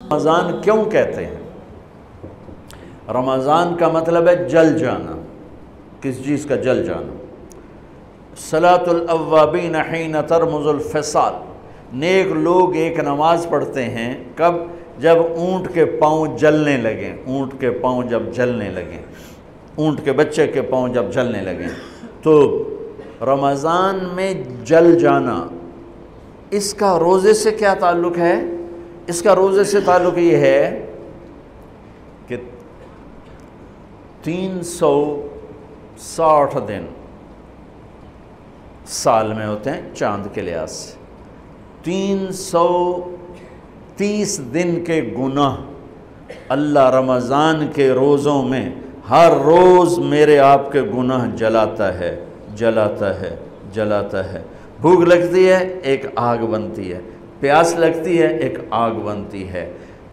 رمضان کیوں کہتے ہیں؟ رمضان کا مطلب ہے جل جانا، کس چیز کا جل جانا؟ صلاۃ الاوابین حین ترمز الفصال، نیک لوگ ایک نماز پڑھتے ہیں کب؟ جب اونٹ کے پاؤں جلنے لگیں، اونٹ کے پاؤں جب جلنے لگیں، اونٹ کے بچے کے پاؤں جب جلنے لگیں۔ تو رمضان میں جل جانا، اس کا روزے سے کیا تعلق ہے؟ اس کا روزے سے تعلق یہ ہے کہ 360 دن سال میں ہوتے ہیں چاند کے لحاظ سے، 330 دن کے گناہ اللہ رمضان کے روزوں میں ہر روز میرے آپ کے گناہ جلاتا ہے، جلاتا ہے، جلاتا ہے۔ بھوک لگتی ہے ایک آگ بنتی ہے، پیاس لگتی ہے ایک آگ بنتی ہے۔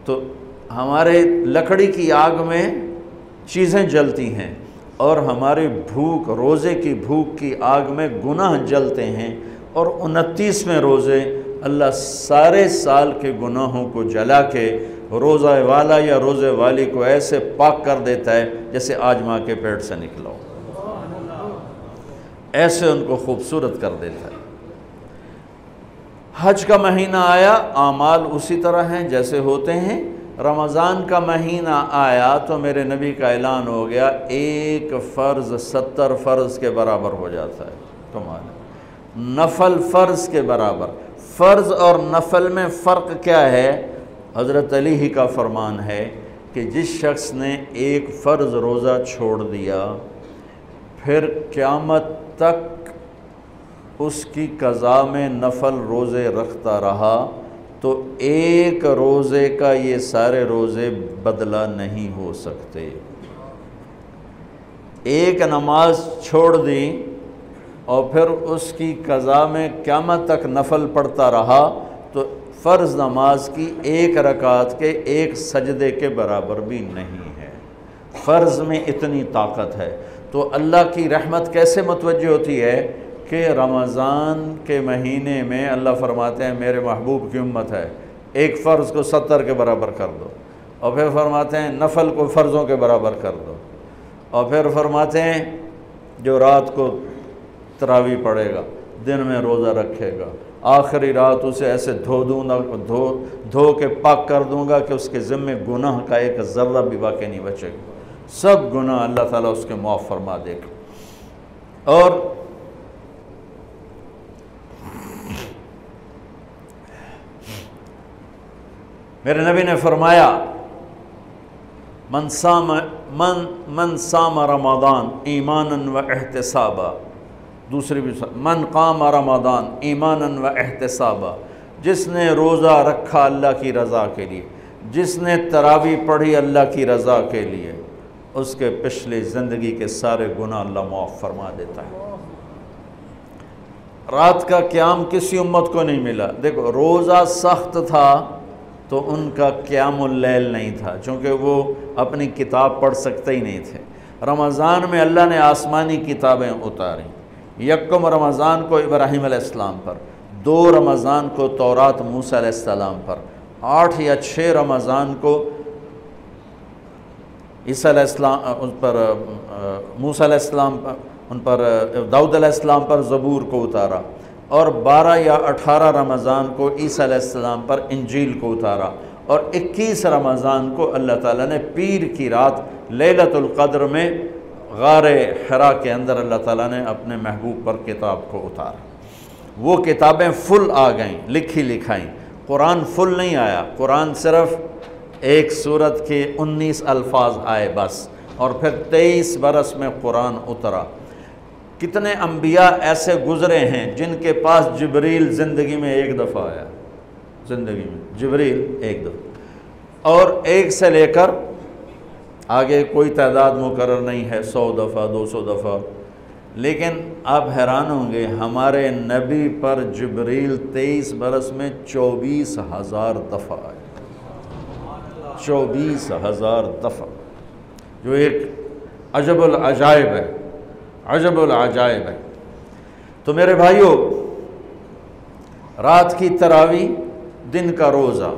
تو ہمارے لکڑی کی آگ میں چیزیں جلتی ہیں اور ہماری بھوک، روزے کی بھوک کی آگ میں گناہ جلتے ہیں، اور 29ویں روزے اللہ سارے سال کے گناہوں کو جلا کے روزہ والا یا روزے والی کو ایسے پاک کر دیتا ہے جیسے آج ماں کے پیٹ سے نکلا ہو، ایسے ان کو خوبصورت کر دیتا ہے۔ حج کا مہینہ آیا، اعمال اسی طرح ہیں جیسے ہوتے ہیں۔ رمضان کا مہینہ آیا تو میرے نبی کا اعلان ہو گیا، ایک فرض 70 فرض کے برابر ہو جاتا ہے تمہارا، نفل فرض کے برابر۔ فرض اور نفل میں فرق کیا ہے؟ حضرت علی ہی کا فرمان ہے کہ جس شخص نے ایک فرض روزہ چھوڑ دیا، پھر قیامت تک اس کی قضا میں نفل روزے رکھتا رہا، تو ایک روزے کا یہ سارے روزے بدلہ نہیں ہو سکتے۔ ایک نماز چھوڑ دی اور پھر اس کی قضا میں قیامت تک نفل پڑھتا رہا، تو فرض نماز کی ایک رکعت کے ایک سجدے کے برابر بھی نہیں ہے۔ فرض میں اتنی طاقت ہے۔ تو اللہ کی رحمت کیسے متوجہ ہوتی ہے کہ رمضان کے مہینے میں اللہ فرماتے ہیں میرے محبوب کی امت ہے، ایک فرض کو 70 کے برابر کر دو، اور پھر فرماتے ہیں نفل کو فرضوں کے برابر کر دو، اور پھر فرماتے ہیں جو رات کو تراویح پڑھے گا، دن میں روزہ رکھے گا، آخری رات اسے ایسے دھو کے پاک کر دوں گا کہ اس کے ذمے گناہ کا ایک ذرہ بھی باقی نہیں بچے گا، سب گناہ اللہ تعالیٰ اس کے معاف فرما دے گا۔ اور میرے نبی نے فرمایا من صام رمضان ایمانا و احتسابا، دوسری بھی من قام رمضان ایمانا و احتسابا، جس نے روزہ رکھا اللہ کی رضا کے لیے، جس نے تراویح پڑھی اللہ کی رضا کے لیے، اس کے پچھلی زندگی کے سارے گناہ اللہ معاف فرما دیتا ہے۔ رات کا قیام کسی امت کو نہیں ملا۔ دیکھو روزہ سخت تھا تو ان کا قیام اللیل نہیں تھا، چونکہ وہ اپنی کتاب پڑھ سکتے ہی نہیں تھے۔ رمضان میں اللہ نے آسمانی کتابیں اتاریں، یکم رمضان کو ابراہیم علیہ السلام پر، 2 رمضان کو تورات موسیٰ علیہ السلام پر، 8 یا 6 رمضان کو عیسیٰ علیہ السلام ان پر، موسیٰ علیہ السلام ان پر، داؤد علیہ السلام پر زبور کو اتارا، اور 12 یا 18 رمضان کو عیسیٰ علیہ السلام پر انجیل کو اتارا، اور 21 رمضان کو اللہ تعالیٰ نے پیر کی رات لیلۃ القدر میں غار حرا کے اندر اللہ تعالیٰ نے اپنے محبوب پر کتاب کو اتارا۔ وہ کتابیں فل آ گئیں، لکھی لکھائیں۔ قرآن فل نہیں آیا، قرآن صرف ایک سورت کے 19 الفاظ آئے بس، اور پھر 23 برس میں قرآن اترا۔ کتنے انبیاء ایسے گزرے ہیں جن کے پاس جبریل زندگی میں ایک دفعہ آیا، زندگی میں جبریل ایک دفعہ، اور ایک سے لے کر آگے کوئی تعداد مقرر نہیں ہے، 100 دفعہ 200 دفعہ، لیکن آپ حیران ہوں گے ہمارے نبی پر جبریل 23 برس میں 24,000 دفعہ آئے، 24,000 دفعہ، جو ایک عجب العجائب ہے، عجب العجائب ہے۔ تو میرے بھائیوں، رات کی تراویح، دن کا روزہ،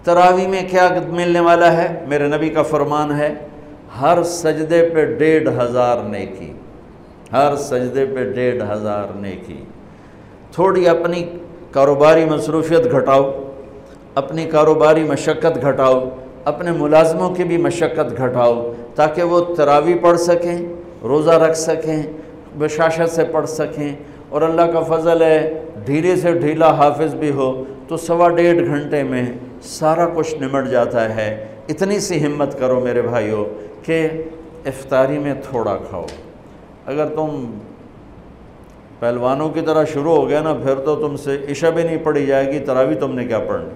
تراویح میں کیا ملنے والا ہے؟ میرے نبی کا فرمان ہے ہر سجدے پہ 1500 نیکی، ہر سجدے پہ 1500 نیکی۔ تھوڑی اپنی کاروباری مصروفیت گھٹاؤ، اپنی کاروباری مشقت گھٹاؤ، اپنے ملازموں کی بھی مشقت گھٹاؤ تاکہ وہ تراویح پڑھ سکیں، روزہ رکھ سکیں، بشاشت سے پڑھ سکیں، اور اللہ کا فضل ہے ڈھیلے سے ڈھیلا حافظ بھی ہو تو 1.5 گھنٹے میں سارا کچھ نمٹ جاتا ہے۔ اتنی سی ہمت کرو میرے بھائیوں کہ افطاری میں تھوڑا کھاؤ۔ اگر تم پہلوانوں کی طرح شروع ہو گیا نا پھر تو تم سے عشاء بھی نہیں پڑھی جائے گی، تراویح تم نے کیا پڑھنی۔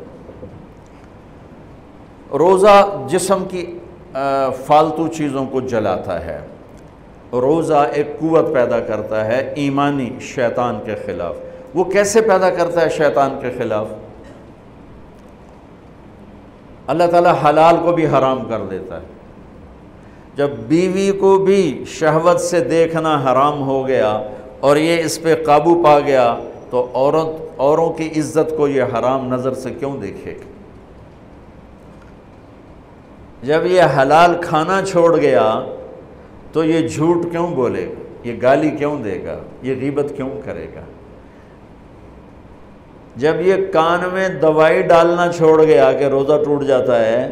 روزہ جسم کی فالتو چیزوں کو جلاتا ہے، روزہ ایک قوت پیدا کرتا ہے ایمانی شیطان کے خلاف۔ وہ کیسے پیدا کرتا ہے شیطان کے خلاف؟ اللہ تعالیٰ حلال کو بھی حرام کر دیتا ہے۔ جب بیوی کو بھی شہوت سے دیکھنا حرام ہو گیا اور یہ اس پہ قابو پا گیا تو اوروں کی عزت کو یہ حرام نظر سے کیوں دیکھے گا؟ جب یہ حلال کھانا چھوڑ گیا تو یہ جھوٹ کیوں بولے گا، یہ گالی کیوں دے گا، یہ غیبت کیوں کرے گا؟ جب یہ کان میں دوائی ڈالنا چھوڑ گیا کہ روزہ ٹوٹ جاتا ہے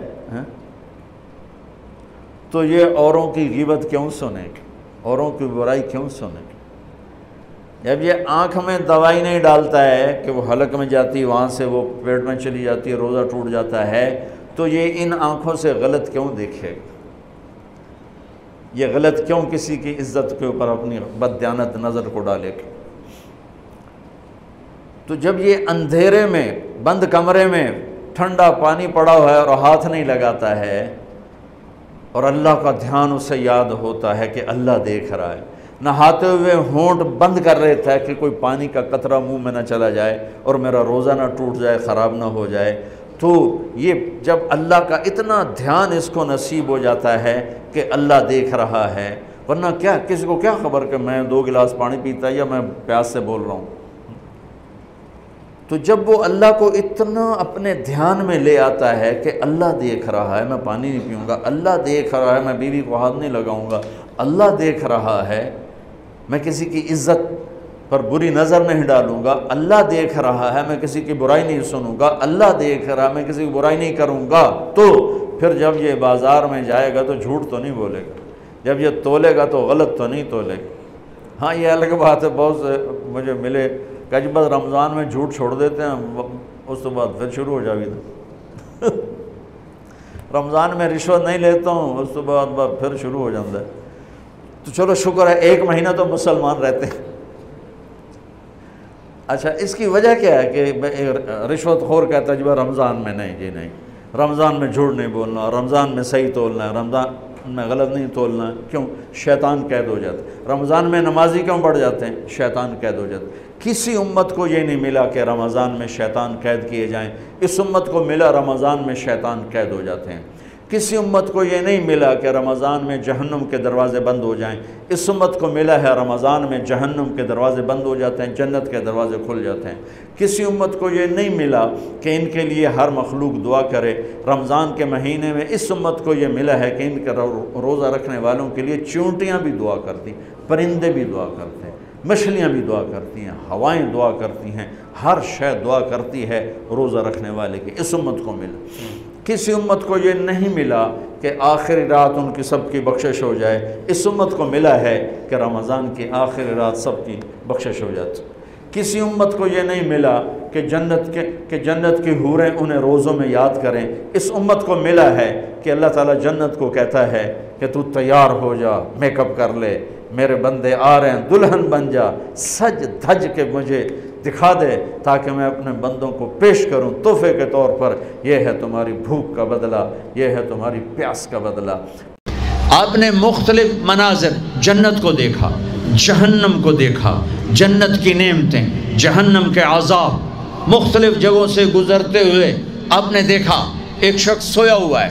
تو یہ اوروں کی غیبت کیوں سنے گا، اوروں کی برائی کیوں سنے گا؟ جب یہ آنکھ میں دوائی نہیں ڈالتا ہے کہ وہ حلق میں جاتی ہے وہاں سے وہ پیٹ میں چلی جاتی ہے، روزہ ٹوٹ جاتا ہے، تو یہ ان آنکھوں سے غلط کیوں دیکھے گا؟ یہ غلط کیوں کسی کی عزت کے اوپر اپنی بددیانت نظر کو ڈالے گا؟ تو جب یہ اندھیرے میں بند کمرے میں ٹھنڈا پانی پڑا ہوا ہے اور ہاتھ نہیں لگاتا ہے اور اللہ کا دھیان اسے یاد ہوتا ہے کہ اللہ دیکھ رہا ہے، نہاتے ہوئے ہونٹ بند کر رہتا ہے کہ کوئی پانی کا قطرہ منہ میں نہ چلا جائے اور میرا روزہ نہ ٹوٹ جائے، خراب نہ ہو جائے، تو یہ جب اللہ کا اتنا دھیان اس کو نصیب ہو جاتا ہے کہ اللہ دیکھ رہا ہے، ورنہ کیا کسی کو کیا خبر کہ میں 2 گلاس پانی پیتا ہے یا میں پیاس سے بول رہا ہوں۔ تو جب وہ اللہ کو اتنا اپنے دھیان میں لے آتا ہے کہ اللہ دیکھ رہا ہے، میں پانی نہیں پیوں گا، اللہ دیکھ رہا ہے، میں بیوی کو ہاتھ نہیں لگاؤں گا، اللہ دیکھ رہا ہے، میں کسی کی عزت پر بری نظر نہیں ڈالوں گا، اللہ دیکھ رہا ہے، میں کسی کی برائی نہیں سنوں گا، اللہ دیکھ رہا ہے، میں کسی کی برائی نہیں کروں گا، تو پھر جب یہ بازار میں جائے گا تو جھوٹ تو نہیں بولے گا، جب یہ تولے گا تو غلط تو نہیں تولے گا۔ ہاں یہ الگ بات ہے، بہت سے مجھے ملے کہ جب بس رمضان میں جھوٹ چھوڑ دیتے ہیں اس کے بعد پھر شروع ہو جاوی تھا رمضان میں رشوت نہیں لیتا ہوں اس کے بعد پھر شروع ہو جاتا ہے۔ تو چلو شکر ہے 1 مہینہ تو مسلمان رہتے ہیں۔ اچھا اس کی وجہ کیا ہے کہ رشوت خور کہتا ہے جی رمضان میں نہیں، جی نہیں، رمضان میں جھوٹ نہیں بولنا، رمضان میں صحیح تولنا ہے، رمضان میں غلط نہیں تولنا ہے۔ کیوں؟ شیطان قید ہو جاتا ہے۔ رمضان میں نمازی کیوں بڑھ جاتے ہیں؟ شیطان قید ہو جاتا ہے۔ کسی امت کو یہ نہیں ملا کہ رمضان میں شیطان قید کیے جائیں، اس امت کو ملا رمضان میں شیطان قید ہو جاتے ہیں۔ کسی امت کو یہ نہیں ملا کہ رمضان میں جہنم کے دروازے بند ہو جائیں، اس امت کو ملا ہے رمضان میں جہنم کے دروازے بند ہو جاتے ہیں، جنت کے دروازے کھل جاتے ہیں۔ کسی امت کو یہ نہیں ملا کہ ان کے لیے ہر مخلوق دعا کرے، رمضان کے مہینے میں اس امت کو یہ ملا ہے کہ ان کے روزہ رکھنے والوں کے لیے چونٹیاں بھی دعا کرتی، پرندے بھی دعا کرتے ہیں، مچھلیاں بھی دعا کرتی ہیں، ہوائیں دعا کرتی ہیں، ہر شے دعا کرتی ہے روزہ رکھنے والے کی۔ اس امت کو ملا۔ کسی امت کو یہ نہیں ملا کہ آخری رات ان کی سب کی بخشش ہو جائے، اس امت کو ملا ہے کہ رمضان کی آخری رات سب کی بخشش ہو جاتی۔ کسی امت کو یہ نہیں ملا کہ جنت کی حوریں انہیں روزوں میں یاد کریں، اس امت کو ملا ہے کہ اللہ تعالیٰ جنت کو کہتا ہے کہ تو تیار ہو جا، میک اپ کر لے، میرے بندے آ رہے ہیں، دلہن بن جا، سج دھج کے مجھے دکھا دے تاکہ میں اپنے بندوں کو پیش کروں تحفے کے طور پر۔ یہ ہے تمہاری بھوک کا بدلہ، یہ ہے تمہاری پیاس کا بدلہ۔ آپ نے مختلف مناظر، جنت کو دیکھا، جہنم کو دیکھا، جنت کی نعمتیں، جہنم کے عذاب، مختلف جگہوں سے گزرتے ہوئے آپ نے دیکھا ایک شخص سویا ہوا ہے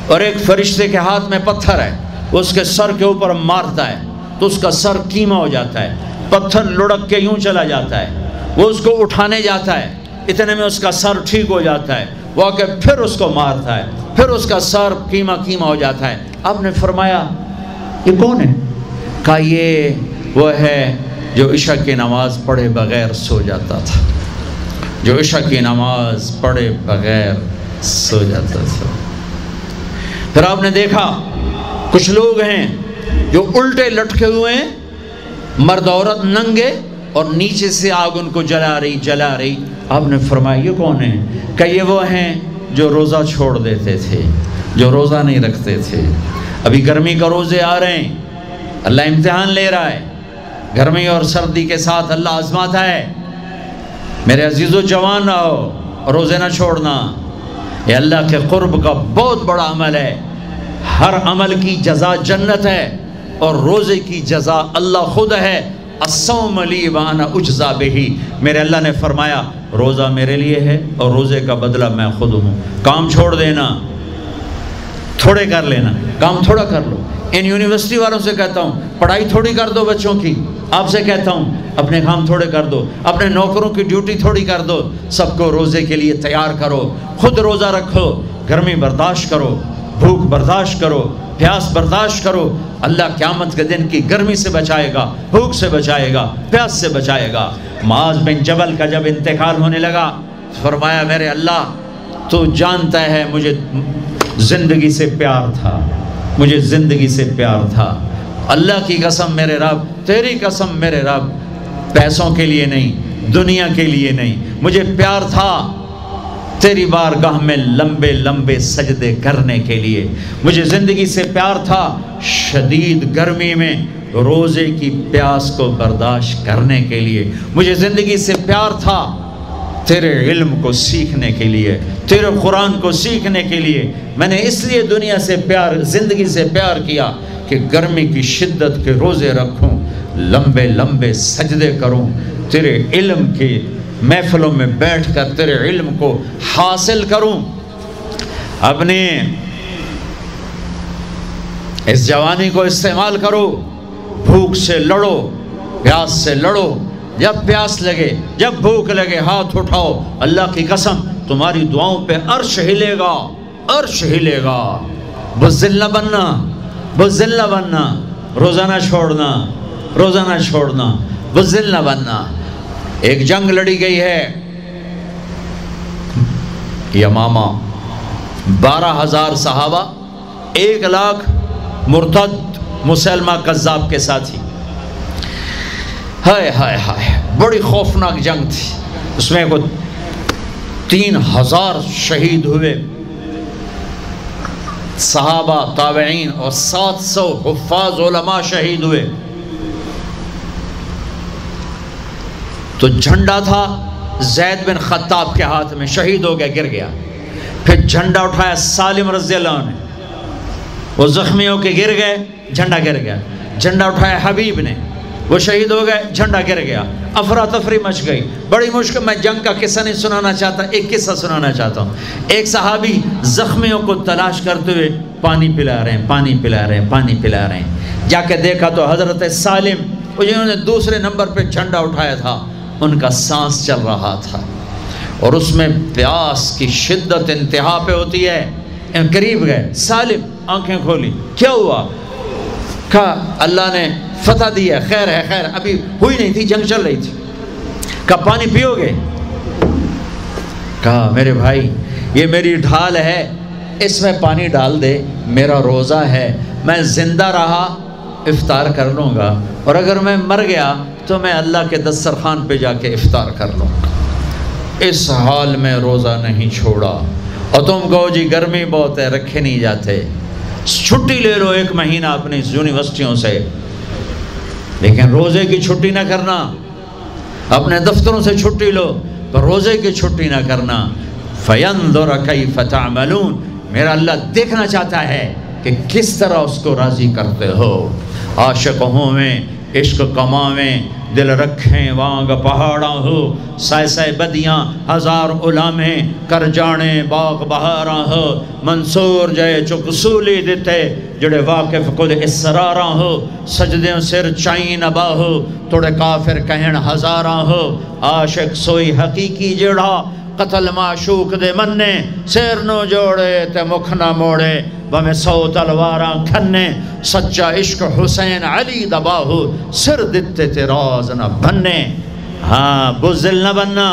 اور ایک فرشتے کے ہاتھ میں پتھر ہے، وہ اس کے سر کے اوپر مارتا ہے تو اس کا سر کیما ہو جاتا ہے، پتھر لڑک کے یوں چلا جاتا ہے، وہ اس کو اٹھانے جاتا ہے، اتنے میں اس کا سر ٹھیک ہو جاتا ہے، وہ کہ پھر اس کو مارتا ہے، پھر اس کا سر کیما کیما ہو جاتا ہے۔ آپ نے فرمایا یہ کون ہے؟ کہا یہ وہ ہے جو عشاء کی نماز پڑھے بغیر سو جاتا تھا، جو عشاء کی نماز پڑھے بغیر سو جاتا تھا۔ پھر آپ نے دیکھا کچھ لوگ ہیں جو الٹے لٹکے ہوئے ہیں، مرد عورت ننگے، اور نیچے سے آگ ان کو جلا رہی۔ آپ نے فرمایا یہ کون ہے؟ کہ یہ وہ ہیں جو روزہ چھوڑ دیتے تھے، جو روزہ نہیں رکھتے تھے۔ ابھی گرمی کا روزے آ رہے ہیں، اللہ امتحان لے رہا ہے، گرمی اور سردی کے ساتھ اللہ آزماتا ہے۔ میرے عزیزو جوان رہو، روزے نہ چھوڑنا، یہ اللہ کے قرب کا بہت بڑا عمل ہے۔ ہر عمل کی جزا جنت ہے، اور روزے کی جزا اللہ خود ہے۔ الصوم لی وانا اجزا بہ، میرے اللہ نے فرمایا روزہ میرے لیے ہے اور روزے کا بدلہ میں خود ہوں۔ کام چھوڑ دینا، تھوڑے کر لینا، کام تھوڑا کر لو۔ ان یونیورسٹی والوں سے کہتا ہوں پڑھائی تھوڑی کر دو بچوں کی، آپ سے کہتا ہوں اپنے کام تھوڑے کر دو، اپنے نوکروں کی ڈیوٹی تھوڑی کر دو، سب کو روزے کے لیے تیار کرو، خود روزہ رکھو، گرمی برداشت کرو، بھوک برداشت کرو، پیاس برداشت کرو۔ اللہ قیامت کے دن کی گرمی سے بچائے گا، بھوک سے بچائے گا، پیاس سے بچائے گا۔ معاذ بن جبل کا جب انتقال ہونے لگا، فرمایا میرے اللہ تو جانتا ہے مجھے زندگی سے پیار تھا، مجھے زندگی سے پیار تھا، اللہ کی قسم میرے رب، تیری قسم میرے رب، پیسوں کے لیے نہیں، دنیا کے لیے نہیں، مجھے پیار تھا تیری بارگاہ میں لمبے لمبے سجدے کرنے کے لیے، مجھے زندگی سے پیار تھا شدید گرمی میں روزے کی پیاس کو برداشت کرنے کے لیے، مجھے زندگی سے پیار تھا تیرے علم کو سیکھنے کے لیے، تیرے قرآن کو سیکھنے کے لیے۔ میں نے اس لیے دنیا سے پیار، زندگی سے پیار کیا کہ گرمی کی شدت کے روزے رکھوں، لمبے لمبے سجدے کروں، تیرے علم کی محفلوں میں بیٹھ کر تیرے علم کو حاصل کروں۔ اپنے اس جوانی کو استعمال کرو، بھوک سے لڑو، پیاس سے لڑو، جب پیاس لگے، جب بھوک لگے ہاتھ اٹھاؤ، اللہ کی قسم تمہاری دعاؤں پہ عرش ہلے گا، عرش ہلے گا۔ بزدل نہ بننا، بزدل نہ بننا، روزہ نہ چھوڑنا، روزہ نہ چھوڑنا، بزدل نہ بننا۔ ایک جنگ لڑی گئی ہے یمامہ، 12,000 صحابہ، 1,00,000 مرتد مسلمہ کذاب کے ساتھی۔ ہائے ہائے ہائے، بڑی خوفناک جنگ تھی، اس میں کو 3,000 شہید ہوئے، صحابہ، تابعین اور 700 حفاظ علماء شہید ہوئے۔ تو جھنڈا تھا زید بن خطاب کے ہاتھ میں، شہید ہو گیا، گر گیا۔ پھر جھنڈا اٹھایا سالم رضی اللہ عنہ نے، وہ زخمی ہو کے گر گئے، جھنڈا گر گیا۔ جھنڈا اٹھایا حبیب نے، وہ شہید ہو گئے، جھنڈا گر گیا۔ افراتفری مچ گئی، بڑی مشکل۔ میں جنگ کا قصہ نہیں سنانا چاہتا، ایک قصہ سنانا چاہتا ہوں۔ ایک صحابی زخمیوں کو تلاش کرتے ہوئے پانی پلا رہے ہیں، پانی پلا رہے ہیں، پانی پلا رہے ہیں۔ جا کے دیکھا تو حضرت سالم، جنہوں نے دوسرے نمبر پہ جھنڈا اٹھایا تھا، ان کا سانس چل رہا تھا، اور اس میں پیاس کی شدت انتہا پہ ہوتی ہے۔ قریب گئے، سالم آنکھیں کھولی، کیا ہوا؟ کہا اللہ نے فتح دی ہے، خیر ہے، خیر ابھی ہوئی نہیں تھی، جنگ چل رہی تھی۔ کہا پانی پیو گے؟ کہا میرے بھائی یہ میری ڈھال ہے، اس میں پانی ڈال دے، میرا روزہ ہے، میں زندہ رہا افطار کر لوں گا، اور اگر میں مر گیا تو میں اللہ کے دسترخوان پہ جا کے افطار کر لوں گا۔ اس حال میں روزہ نہیں چھوڑا۔ اور تم کہو جی گرمی بہت ہے، رکھے نہیں جاتے، چھٹی لے لو 1 مہینہ اپنی یونیورسٹیوں سے، لیکن روزے کی چھٹی نہ کرنا۔ اپنے دفتروں سے چھٹی لو، پر روزے کی چھٹی نہ کرنا۔ فَيَنْظُرَ كَيْفَ تَعْمَلُونَ، میرا اللہ دیکھنا چاہتا ہے کہ کس طرح اس کو راضی کرتے ہو۔ عاشق ہوں میں، عشق کماویں، دل رکھیں وانگ پہاڑاں ہو، سائے سائے بدیاں 1000 علامیں، کر جانے باغ بہاراں ہو، منصور جائے چک سولی دیتے، جڑے واقف کل اسراراں ہو، سجدیں سر چائیں نبا ہو، توڑے کافر کہن ہزاراں ہو، عاشق سوئی حقیقی جڑا، قتل معشوق دے مننے سیر نو جوڑے تے مکھ نہ موڑے بمیں 100 تلواراں کھنے سچا عشق حسین علی دباہو سر دتے تے راز نہ بننے ہاں بزدل نہ بننا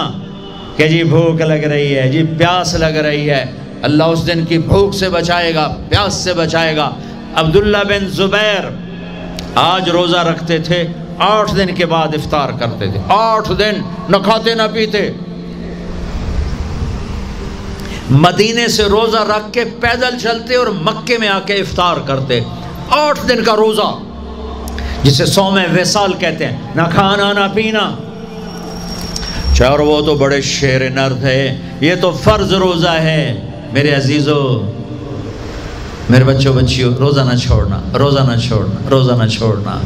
کہ جی بھوک لگ رہی ہے جی پیاس لگ رہی ہے اللہ اس دن کی بھوک سے بچائے گا پیاس سے بچائے گا عبداللہ بن زبیر آج روزہ رکھتے تھے 8 دن کے بعد افطار کرتے تھے 8 دن نہ کھاتے نہ پیتے مدینے سے روزہ رکھ کے پیدل چلتے اور مکے میں آ کے افطار کرتے 8 دن کا روزہ جسے صوم وصال کہتے ہیں نہ کھانا نہ پینا اور وہ تو بڑے شیر نرد ہے یہ تو فرض روزہ ہے میرے عزیزو میرے بچوں بچیوں روزہ نہ چھوڑنا روزہ نہ چھوڑنا روزہ نہ چھوڑنا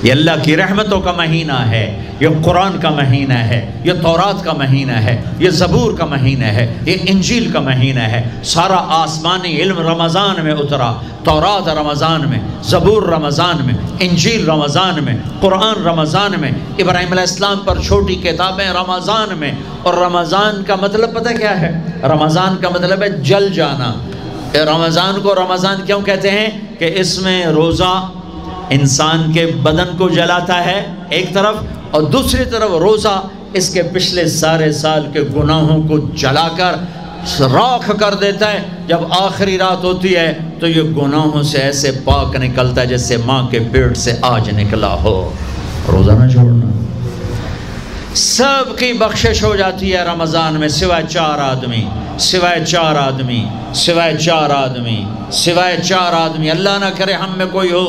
یہ اللہ کی رحمتوں کا مہینہ ہے یہ قرآن کا مہینہ ہے یہ تورات کا مہینہ ہے یہ زبور کا مہینہ ہے یہ انجیل کا مہینہ ہے سارا آسمانی علم رمضان میں اترا تورات رمضان میں زبور رمضان میں انجیل رمضان میں قرآن رمضان میں ابراہیم علیہ السلام پر چھوٹی کتابیں رمضان میں اور رمضان کا مطلب پتہ کیا ہے رمضان کا مطلب ہے جل جانا رمضان کو رمضان کیوں کہتے ہیں کہ اس میں روزہ انسان کے بدن کو جلاتا ہے ایک طرف اور دوسری طرف روزہ اس کے پچھلے سارے سال کے گناہوں کو جلا کر راکھ کر دیتا ہے جب آخری رات ہوتی ہے تو یہ گناہوں سے ایسے پاک نکلتا ہے جیسے ماں کے پیٹ سے آج نکلا ہو روزہ نہ چھوڑنا سب کی بخشش ہو جاتی ہے رمضان میں سوائے 4 آدمی سوائے 4 آدمی سوائے 4 آدمی سوائے 4 آدمی اللہ نہ کرے ہم میں کوئی ہو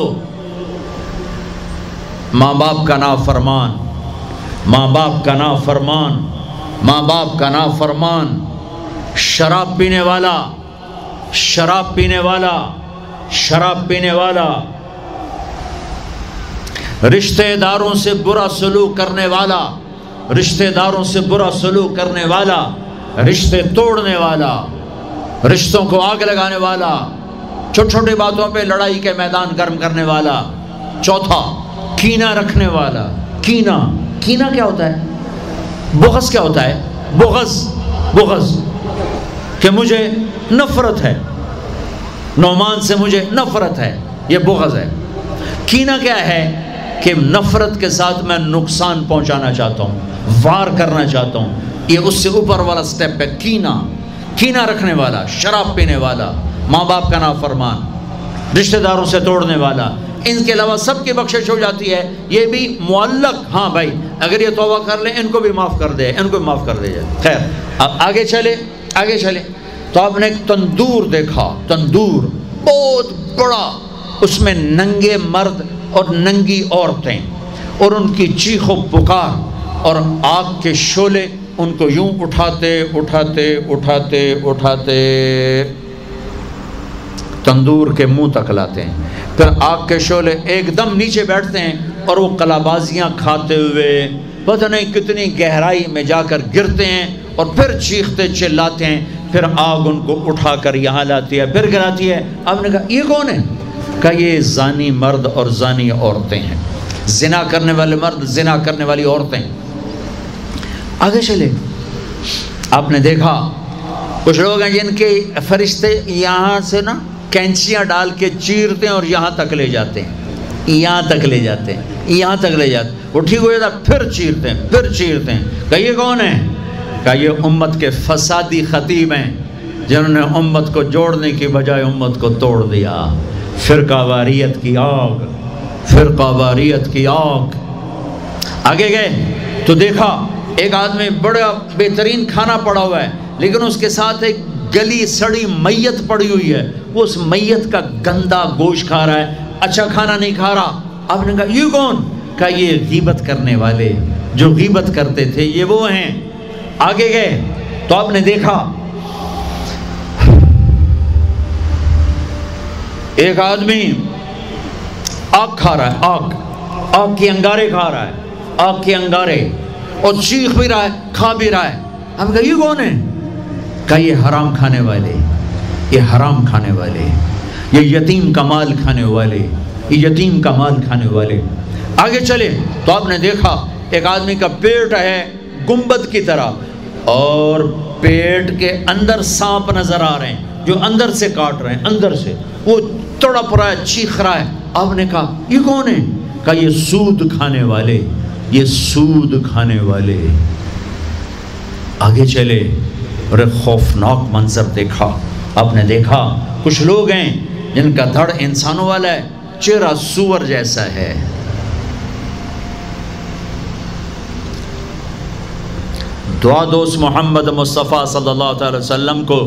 ماں باپ کا نافرمان ماں باپ کا نافرمان ماں باپ کا نافرمان شراب پینے والا شراب پینے والا شراب پینے والا رشتہ داروں سے برا سلوک کرنے والا رشتہ داروں سے برا سلوک کرنے والا رشتے توڑنے والا رشتوں کو آگ لگانے والا چھوٹی چھوٹی باتوں پہ لڑائی کے میدان گرم کرنے والا چوتھا کینہ رکھنے والا کینہ کینہ کیا ہوتا ہے بغض کیا ہوتا ہے بغض بغض کہ مجھے نفرت ہے نعمان سے مجھے نفرت ہے یہ بغض ہے کینہ کیا ہے کہ نفرت کے ساتھ میں نقصان پہنچانا چاہتا ہوں وار کرنا چاہتا ہوں یہ اس سے اوپر والا سٹیپ ہے کینہ کینہ رکھنے والا شراب پینے والا ماں باپ کا نافرمان رشتہ داروں سے توڑنے والا ان کے علاوہ سب کی بخشش ہو جاتی ہے یہ بھی معلق ہاں بھائی اگر یہ توبہ کر لیں ان کو بھی معاف کر دے ان کو بھی معاف کر دے جائے خیر اب آگے چلے تو آپ نے ایک تندور دیکھا تندور بہت بڑا اس میں ننگے مرد اور ننگی عورتیں اور ان کی چیخ و پکار اور آگ کے شعلے ان کو یوں اٹھاتے اٹھاتے اٹھاتے اٹھاتے تندور کے منہ تک لاتے ہیں پھر آگ کے شعلے ایک دم نیچے بیٹھتے ہیں اور وہ کلابازیاں کھاتے ہوئے پتہ نہیں کتنی گہرائی میں جا کر گرتے ہیں اور پھر چیختے چلاتے ہیں پھر آگ ان کو اٹھا کر یہاں لاتی ہے پھر گراتی ہے آپ نے کہا یہ کون ہے کہا یہ زانی مرد اور زانی عورتیں ہیں زنا کرنے والے مرد زنا کرنے والی عورتیں آگے چلے آپ نے دیکھا کچھ لوگ ہیں جن کے فرشتے یہاں سے نا کینچیاں ڈال کے چیرتے ہیں اور یہاں تک لے جاتے ہیں یہاں تک لے جاتے ہیں یہاں تک لے جاتے ہیں وہ ٹھیک ہو جاتا پھر چیرتے ہیں پھر چیرتے ہیں کہ یہ کون ہے کہ یہ امت کے فسادی خطیب ہیں جنہوں نے امت کو جوڑنے کی بجائے امت کو توڑ دیا فرقہ واریت کی آگ فرقہ واریت کی آگ آگے گئے تو دیکھا ایک آدمی بڑا بہترین کھانا پڑا ہوا ہے لیکن اس کے ساتھ ایک گلی سڑی میت پڑی ہوئی ہے وہ اس میت کا گندا گوشت کھا رہا ہے اچھا کھانا نہیں کھا رہا آپ نے کہا یہ کون کہا یہ غیبت کرنے والے جو غیبت کرتے تھے یہ وہ ہیں آگے گئے تو آپ نے دیکھا ایک آدمی آگ کھا رہا ہے آگ کے انگارے کھا رہا ہے آگ کے انگارے اور چیخ بھی رہا ہے کھا بھی رہا ہے ہم کہا یہ کون ہے کہا یہ حرام کھانے والے یہ حرام کھانے والے یہ یتیم کا مال کھانے والے یہ یتیم کا مال کھانے والے آگے چلے تو آپ نے دیکھا ایک آدمی کا پیٹ ہے گنبد کی طرح اور پیٹ کے اندر سانپ نظر آ رہے ہیں جو اندر سے کاٹ رہے ہیں، اندر سے وہ تڑپ رہا ہے، چیخ رہا ہے۔ آپ نے کہا یہ کون ہے؟ کہا یہ سود کھانے والے، یہ سود کھانے والے۔ آگے چلے اور ایک خوفناک منظر دیکھا۔ آپ نے دیکھا کچھ لوگ ہیں جن کا دھڑ انسانوں والا ہے، چہرہ سور جیسا ہے۔ دعا دوست محمد مصطفیٰ صلی اللہ علیہ وسلم کو،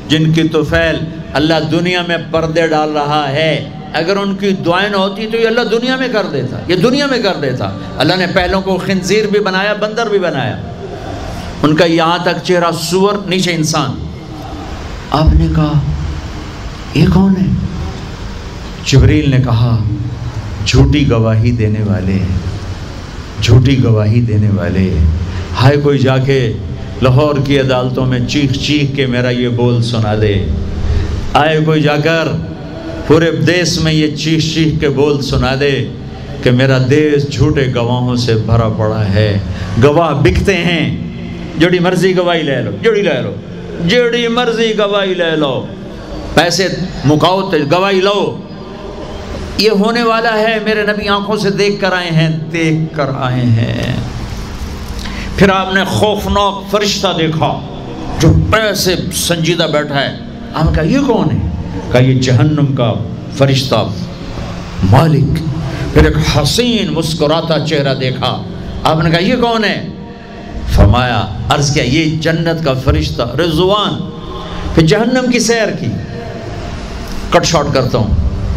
جن کی طفیل اللہ دنیا میں پردے ڈال رہا ہے، اگر ان کی دعائیں نہ ہوتی تو یہ اللہ دنیا میں کر دیتا، یہ دنیا میں کر دیتا۔ اللہ نے پہلوں کو خنزیر بھی بنایا، بندر بھی بنایا، ان کا یہاں تک چہرہ سور، نیچے انسان۔ آپ نے کہا یہ کون ہے؟ جبریل نے کہا جھوٹی گواہی دینے والے، جھوٹی گواہی دینے والے۔ ہائے کوئی جا کے لاہور کی عدالتوں میں چیخ چیخ کے میرا یہ بول سنا دے، آئے کوئی جا کر پورے دیس میں یہ چیخ چیخ کے بول سنا دے کہ میرا دیس جھوٹے گواہوں سے بھرا پڑا ہے، گواہ بکتے ہیں، جڑی مرضی گواہی لے لو، جڑی مرضی گواہی لے لو، پیسے مکاؤ گواہی لو۔ یہ ہونے والا ہے، میرے نبی آنکھوں سے دیکھ کر آئے ہیں، دیکھ کر آئے ہیں۔ پھر آپ نے خوفناک فرشتہ دیکھا جو ایسے سنجیدہ بیٹھا ہے۔ آپ نے کہا یہ کون ہے؟ کہا یہ جہنم کا فرشتہ مالک۔ پھر ایک حسین مسکراتا چہرہ دیکھا۔ آپ نے کہا یہ کون ہے؟ فرمایا، عرض کیا یہ جنت کا فرشتہ رضوان۔ پھر جہنم کی سیر کی، کٹ شارٹ کرتا ہوں،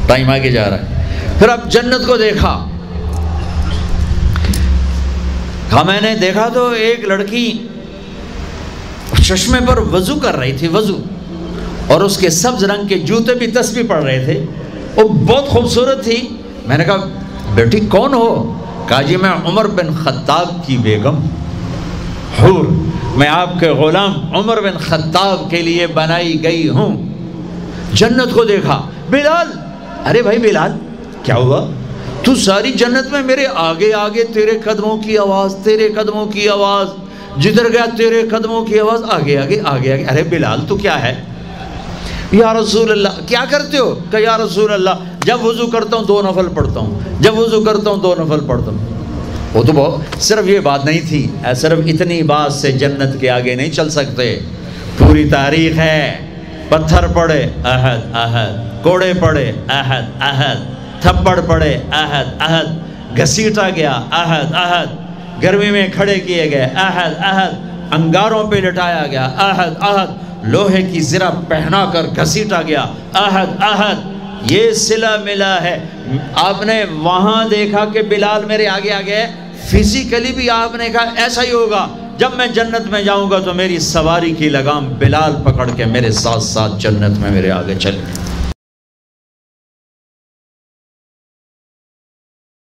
ٹائم آگے جا رہا ہے۔ پھر اب جنت کو دیکھا، کہا میں نے دیکھا تو ایک لڑکی چشمے پر وضو کر رہی تھی، وضو، اور اس کے سبز رنگ کے جوتے بھی تسبیح پڑھ رہے تھے، وہ بہت خوبصورت تھی۔ میں نے کہا بیٹی کون ہو؟ کہا جی میں عمر بن خطاب کی بیگم، حور، میں آپ کے غلام عمر بن خطاب کے لیے بنائی گئی ہوں۔ جنت کو دیکھا، بلال، ارے بھائی بلال کیا ہوا؟ تو ساری جنت میں میرے آگے آگے، تیرے قدموں کی آواز، تیرے قدموں کی آواز، جدھر گیا تیرے قدموں کی آواز، آگے آگے آگے آگے۔ ارے بلال تو کیا ہے؟ یا رسول اللہ کیا کرتے ہو؟ کہ یا رسول اللہ جب وضو کرتا ہوں 2 نفل پڑھتا ہوں، جب وضو کرتا ہوں 2 نفل پڑھتا ہوں۔ وہ تو بہت صرف یہ بات نہیں تھی، صرف اتنی بات سے جنت کے آگے نہیں چل سکتے، پوری تاریخ ہے۔ پتھر پڑے احد احد، کوڑے پڑے احد احد، تھپڑ پڑے احد احد، گھسیٹا گیا احد احد، گرمی میں کھڑے کیے گئے احد احد، انگاروں پہ لٹایا گیا احد احد، لوہے کی زرہ پہنا کر گھسیٹا گیا احد احد۔ یہ صلہ ملا ہے۔ آپ نے وہاں دیکھا کہ بلال میرے آگے آگے ہے، فزیکلی بھی آپ نے کہا ایسا ہی ہوگا، جب میں جنت میں جاؤں گا تو میری سواری کی لگام بلال پکڑ کے میرے ساتھ ساتھ جنت میں میرے آگے چلے۔